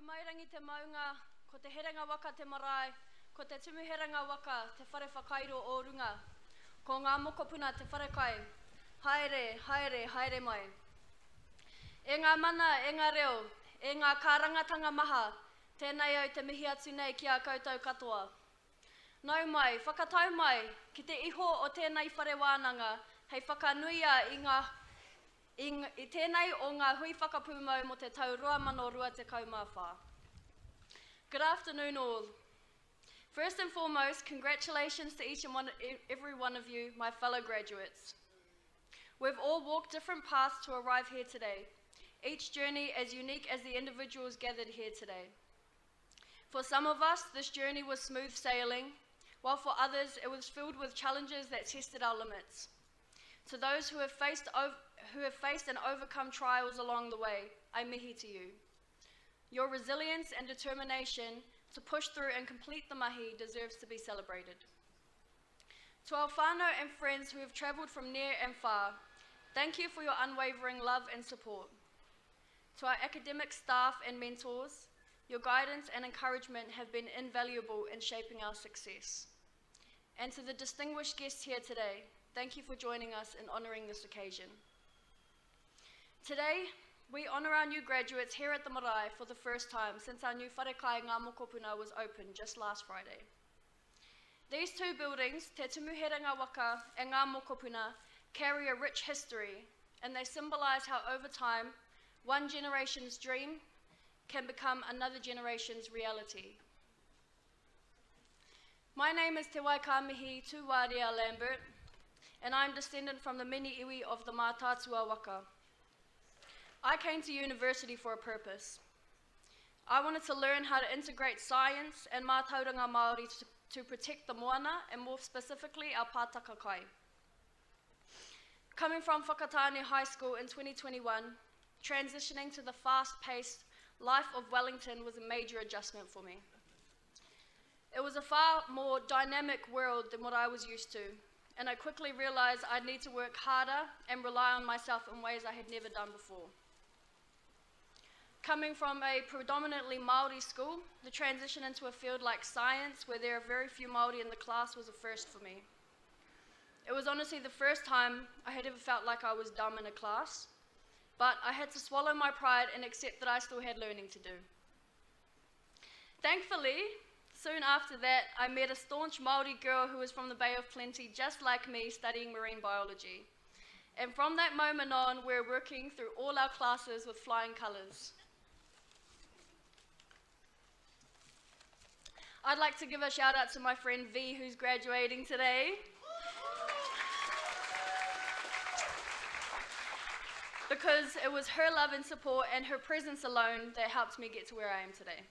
mairangi te maunga, ko te herenga waka te marae, ko te tumuherenga waka te whare whakairo o runga. Ko ngā mokopuna te whare kai. Haere, haere, haere mai. E ngā mana, e ngā reo, e ngā kārangatanga maha, tēnei au te mihi atu nei ki a koutou katoa. Nau mai, whakatau mai, ki te iho o tēnei whare wānanga, hei whakanuia i tēnei o ngā Hui Whakapūmau mo te tau 2024. Good afternoon all. First and foremost, congratulations to each and every one of you, my fellow graduates. We've all walked different paths to arrive here today, each journey as unique as the individuals gathered here today. For some of us, this journey was smooth sailing, while for others, it was filled with challenges that tested our limits. To those who have faced and overcome trials along the way, I mihi to you. Your resilience and determination to push through and complete the mahi deserves to be celebrated. To our whānau and friends who have travelled from near and far, thank you for your unwavering love and support. To our academic staff and mentors, your guidance and encouragement have been invaluable in shaping our success. And to the distinguished guests here today, thank you for joining us in honouring this occasion. Today, we honour our new graduates here at the marae for the first time since our new wharekai Ngā Mokopuna was opened just last Friday. These two buildings, Te Tumuherenga Waka and Ngā Mokopuna, carry a rich history, and they symbolise how over time, one generation's dream can become another generation's reality. My name is Te Waikamihi Lambert, and I'm descendant from the many iwi of the Mātātua Waka. I came to university for a purpose. I wanted to learn how to integrate science and mātauranga Māori to protect the moana and more specifically our pātaka kai. Coming from Whakatane High School in 2021, transitioning to the fast-paced life of Wellington was a major adjustment for me. It was a far more dynamic world than what I was used to, and I quickly realised I'd need to work harder and rely on myself in ways I had never done before. Coming from a predominantly Māori school, the transition into a field like science, where there are very few Māori in the class, was a first for me. It was honestly the first time I had ever felt like I was dumb in a class, but I had to swallow my pride and accept that I still had learning to do. Thankfully, soon after that, I met a staunch Māori girl who was from the Bay of Plenty, just like me, studying marine biology. And from that moment on, we're working through all our classes with flying colours. I'd like to give a shout out to my friend V, who's graduating today. Because it was her love and support and her presence alone that helped me get to where I am today.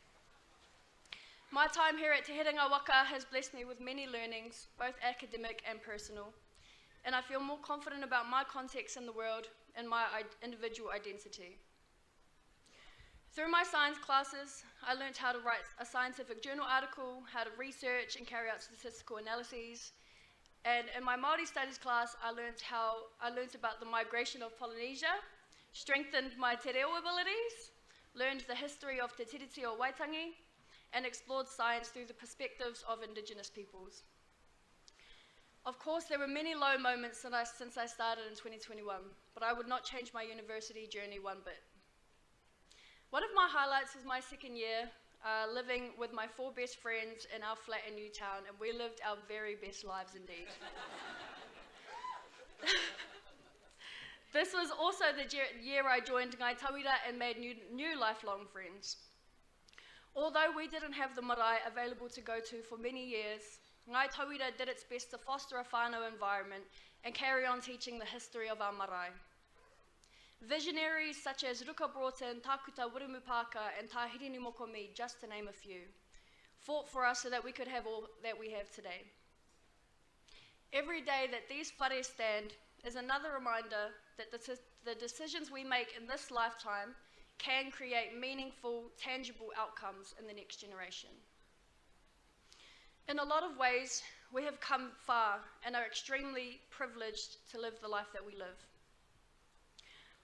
My time here at Te Herenga Waka has blessed me with many learnings, both academic and personal, and I feel more confident about my context in the world and my individual identity. Through my science classes, I learned how to write a scientific journal article, how to research and carry out statistical analyses, and in my Māori studies class, I learned about the migration of Polynesia, strengthened my te reo abilities, learned the history of Te Tiriti o Waitangi, and explored science through the perspectives of Indigenous peoples. Of course, there were many low moments since I started in 2021, but I would not change my university journey one bit. One of my highlights was my second year, living with my 4 best friends in our flat in Newtown, and we lived our very best lives indeed. This was also the year I joined Ngai Tauira and made new lifelong friends. Although we didn't have the marae available to go to for many years, Ngai Tauira did its best to foster a whānau environment and carry on teaching the history of our marae. Visionaries such as Ruka Broughton, Takuta Wirumupaka and Tahirini Mokomi, just to name a few, fought for us so that we could have all that we have today. Every day that these whare stand is another reminder that the decisions we make in this lifetime can create meaningful, tangible outcomes in the next generation. In a lot of ways, we have come far and are extremely privileged to live the life that we live.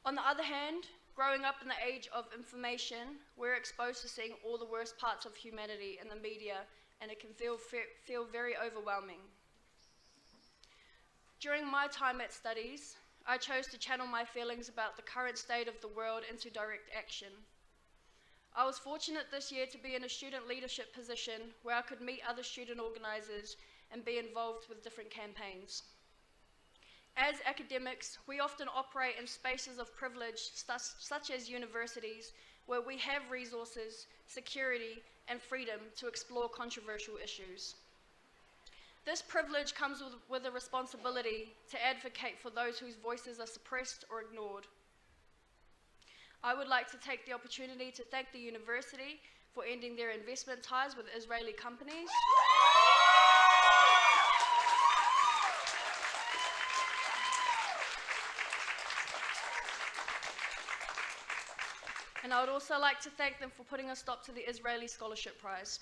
On the other hand, Growing up in the age of information, we're exposed to seeing all the worst parts of humanity in the media, and it can feel very overwhelming. During my time at studies, I chose to channel my feelings about the current state of the world into direct action. I was fortunate this year to be in a student leadership position where I could meet other student organizers and be involved with different campaigns. As academics, we often operate in spaces of privilege, such as universities, where we have resources, security, and freedom to explore controversial issues. This privilege comes with a responsibility to advocate for those whose voices are suppressed or ignored. I would like to take the opportunity to thank the university for ending their investment ties with Israeli companies. And I would also like to thank them for putting a stop to the Israeli Scholarship Prize.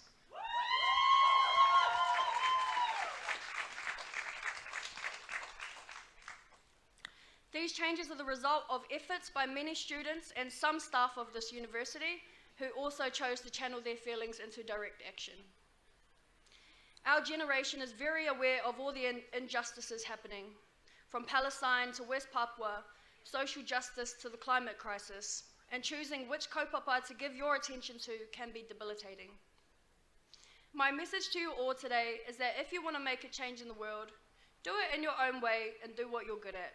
These changes are the result of efforts by many students and some staff of this university who also chose to channel their feelings into direct action. Our generation is very aware of all the injustices happening, from Palestine to West Papua, social justice to the climate crisis, and choosing which kaupapa to give your attention to can be debilitating. My message to you all today is that if you want to make a change in the world, do it in your own way and do what you're good at.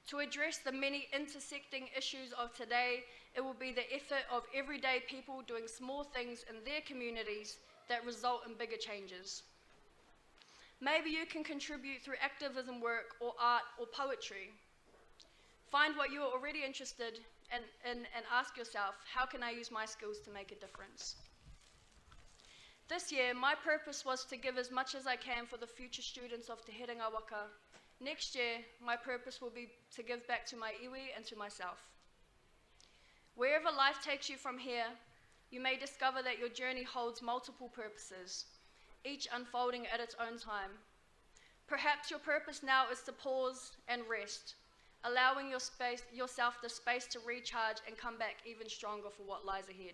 To address the many intersecting issues of today, it will be the effort of everyday people doing small things in their communities that result in bigger changes. Maybe you can contribute through activism work or art or poetry. Find what you are already interested in and ask yourself, how can I use my skills to make a difference? This year, my purpose was to give as much as I can for the future students of Te Herenga Waka. Next year, my purpose will be to give back to my iwi and to myself. Wherever life takes you from here, you may discover that your journey holds multiple purposes, each unfolding at its own time. Perhaps your purpose now is to pause and rest, allowing yourself the space to recharge and come back even stronger for what lies ahead.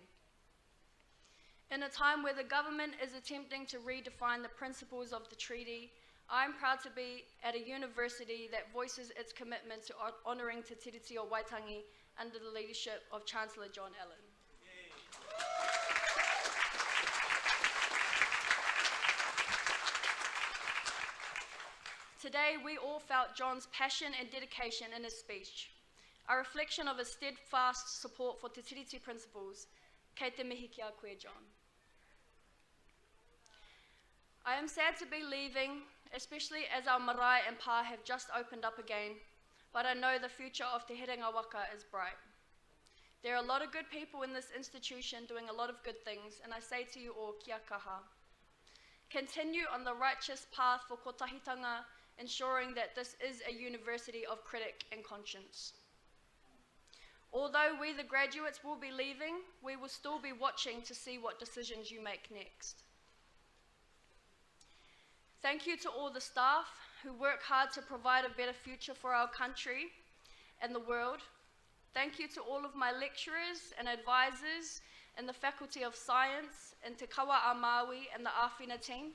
In a time where the government is attempting to redefine the principles of the treaty, I'm proud to be at a university that voices its commitment to honouring Te Tiriti o Waitangi under the leadership of Chancellor John Allen. Today, we all felt John's passion and dedication in his speech, a reflection of his steadfast support for Te Tiriti principles. Kei te mihi ki a koe, John. I am sad to be leaving, especially as our marae and pā have just opened up again, but I know the future of Te Herenga Waka is bright. There are a lot of good people in this institution doing a lot of good things, and I say to you all, kia kaha. Continue on the righteous path for kotahitanga, ensuring that this is a university of critic and conscience. Although we, the graduates, will be leaving, we will still be watching to see what decisions you make next. Thank you to all the staff who work hard to provide a better future for our country and the world. Thank you to all of my lecturers and advisors in the Faculty of Science, and Te Kawa a Māui and the Āwhina team.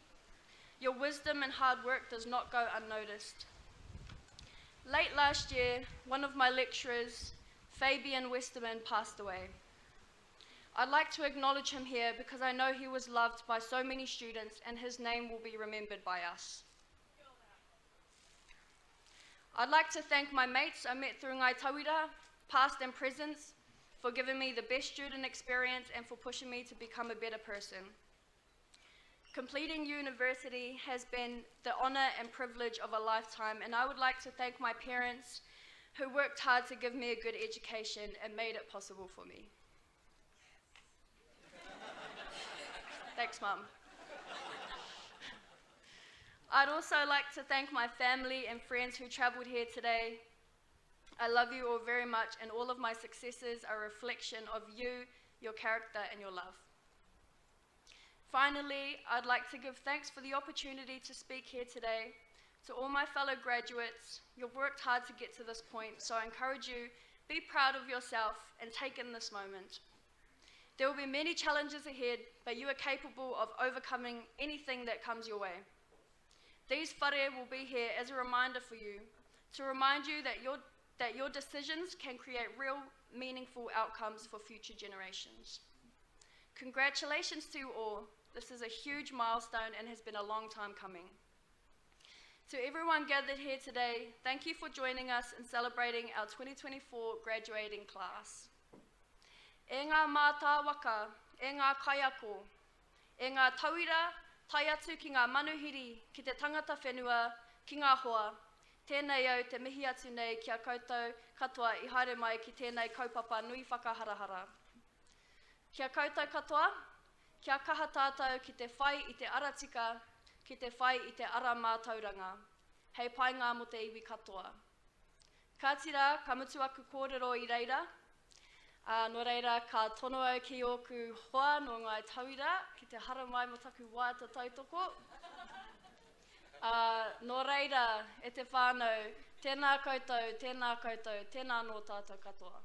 Your wisdom and hard work does not go unnoticed. Late last year, one of my lecturers, Fabian Westerman, passed away. I'd like to acknowledge him here because I know he was loved by so many students and his name will be remembered by us. I'd like to thank my mates I met through Ngai Tauira, past and present, for giving me the best student experience and for pushing me to become a better person. Completing university has been the honour and privilege of a lifetime, and I would like to thank my parents who worked hard to give me a good education and made it possible for me. Thanks, Mum. I'd also like to thank my family and friends who travelled here today. I love you all very much, and all of my successes are a reflection of you, your character, and your love. Finally, I'd like to give thanks for the opportunity to speak here today. To all my fellow graduates, you've worked hard to get to this point, so I encourage you, be proud of yourself and take in this moment. There will be many challenges ahead, but you are capable of overcoming anything that comes your way. These whare will be here as a reminder for you, to remind you that your decisions can create real, meaningful outcomes for future generations. Congratulations to you all. This is a huge milestone and has been a long time coming. To everyone gathered here today, thank you for joining us in celebrating our 2024 graduating class. E ngā mātā waka, e ngā kaiako, e ngā tauira, tai atu ki ngā manuhiri, ki te tangata whenua, ki ngā hoa, tēnei au te mihi atu nei kia koutou katoa I haere mai ki tēnei kaupapa nui whakaharahara. Kia koutou katoa, kia kaha tātou ki te whai I te aratika, ki te whai I te ara mātauranga. Hei pai ngā mo te iwi katoa. Ka tira, ka mutu aku kōrero I reira. No reira, ka tono au ki oku hoa no ngai tauira, ki te hara mai mo taku wāta tautoko. No reira, e te whānau, tēnā koutou, tēnā no tātou katoa.